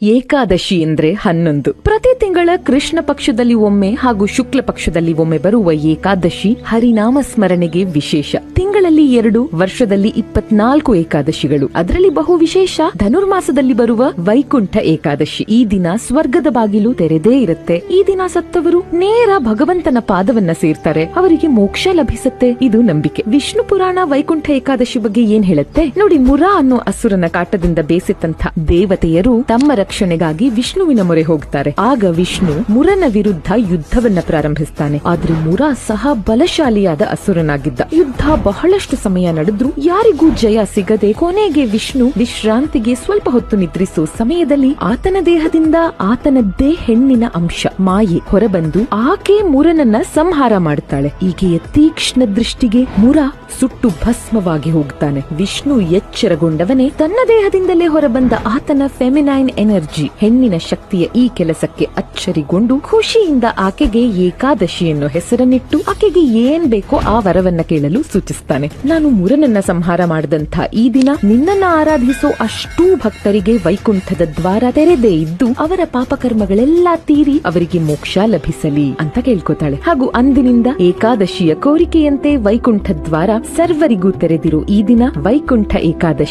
ಏಕಾದಶಿ ಎಂದ್ರೆ 11. ಪ್ರತಿ ತಿಂಗಳ ಕೃಷ್ಣ ಪಕ್ಷದಲ್ಲಿ ಒಮ್ಮೆ ಹಾಗೂ ಶುಕ್ಲ ಪಕ್ಷದಲ್ಲಿ ಒಮ್ಮೆ ಬರುವ ಏಕಾದಶಿ ಹರಿನಾಮ ಸ್ಮರಣೆಗೆ ವಿಶೇಷ. ತಿಂಗಳಲ್ಲಿ 2, ವರ್ಷದಲ್ಲಿ 24 ಏಕಾದಶಿಗಳು. ಅದರಲ್ಲಿ ಬಹು ವಿಶೇಷ ಧನುರ್ಮಾಸದಲ್ಲಿ ಬರುವ ವೈಕುಂಠ ಏಕಾದಶಿ. ಈ ದಿನ ಸ್ವರ್ಗದ ಬಾಗಿಲು ತೆರೆದೇ ಇರುತ್ತೆ. ಈ ದಿನ ಸತ್ತವರು ನೇರ ಭಗವಂತನ ಪಾದವನ್ನ ಸೇರ್ತಾರೆ, ಅವರಿಗೆ ಮೋಕ್ಷ ಲಭಿಸುತ್ತೆ. ಇದು ನಂಬಿಕೆ. ವಿಷ್ಣು ಪುರಾಣ ವೈಕುಂಠ ಏಕಾದಶಿ ಬಗ್ಗೆ ಏನ್ ಹೇಳುತ್ತೆ ನೋಡಿ. ಮುರಾ ಅನ್ನೋ ಅಸುರನ ಕಾಟದಿಂದ ಬೇಸಿತ್ತಂತ ದೇವತೆಯರು ತಮ್ಮ ರಕ್ಷಣೆಗಾಗಿ ವಿಷ್ಣುವಿನ ಮೊರೆ ಹೋಗ್ತಾರೆ. ಆಗ ವಿಷ್ಣು ಮುರನ ವಿರುದ್ಧ ಯುದ್ಧವನ್ನ ಪ್ರಾರಂಭಿಸ್ತಾನೆ. ಆದ್ರೆ ಮುರಾ ಸಹ ಬಲಶಾಲಿಯಾದ ಅಸುರನಾಗಿದ್ದ. ಯುದ್ಧ ಬಹಳಷ್ಟು ಸಮಯ ನಡೆದ್ರು ಯಾರಿಗೂ ಜಯ ಸಿಗದೆ ಕೊನೆಗೆ ವಿಷ್ಣು ವಿಶ್ರಾಂತಿಗೆ ಸ್ವಲ್ಪ ಹೊತ್ತು ನಿದ್ರಿಸೋ ಸಮಯದಲ್ಲಿ ಆತನ ದೇಹದಿಂದ ಆತನದ್ದೇ ಹೆಣ್ಣಿನ ಅಂಶ ಮಾಯೆ ಹೊರಬಂದು ಆಕೆ ಮುರನನ್ನ ಸಂಹಾರ ಮಾಡುತ್ತಾಳೆ. ಈಕೆಯ ತೀಕ್ಷ್ಣ ದೃಷ್ಟಿಗೆ ಮುರ ಸುಟ್ಟು ಭಸ್ಮವಾಗಿ ಹೋಗ್ತಾನೆ. ವಿಷ್ಣು ಎಚ್ಚರಗೊಂಡವನೇ ತನ್ನ ದೇಹದಿಂದಲೇ ಹೊರಬಂದ ಆತನ ಫೆಮಿನೈನ್ ಎನರ್ಜಿ ಹೆಣ್ಣಿನ ಶಕ್ತಿಯ ಈ ಕೆಲಸಕ್ಕೆ ಅಚ್ಚರಿಗೊಂಡು ಖುಷಿಯಿಂದ ಆಕೆಗೆ ಏಕಾದಶಿ ಎನ್ನೋ ಹೆಸರನ್ನಿಟ್ಟು ಆಕೆಗೆ ಏನ್ ಬೇಕೋ ಆ ವರವನ್ನ ಕೇಳಲು ಸೂಚಿಸ್ತಾನೆ. ನಾನು ಮುರನನ್ನ ಸಂಹಾರ ಮಾಡಿದಂಥ ಈ ದಿನ ನಿನ್ನನ್ನ ಆರಾಧಿಸೋ ಅಷ್ಟೂ ಭಕ್ತರಿಗೆ ವೈಕುಂಠದ ದ್ವಾರ ತೆರೆದೇ ಇದ್ದು ಅವರ ಪಾಪಕರ್ಮಗಳೆಲ್ಲಾ ತೀರಿ ಅವರಿಗೆ ಮೋಕ್ಷ ಲಭಿಸಲಿ ಅಂತ ಕೇಳ್ಕೊತಾಳೆ. ಹಾಗೂ ಅಂದಿನಿಂದ ಏಕಾದಶಿಯ ಕೋರಿಕೆಯಂತೆ ವೈಕುಂಠ ದ್ವಾರ ಸರ್ವರಿಗೂ ತೆರೆದಿರೋ ಈ ದಿನ ವೈಕುಂಠ ಏಕಾದಶಿ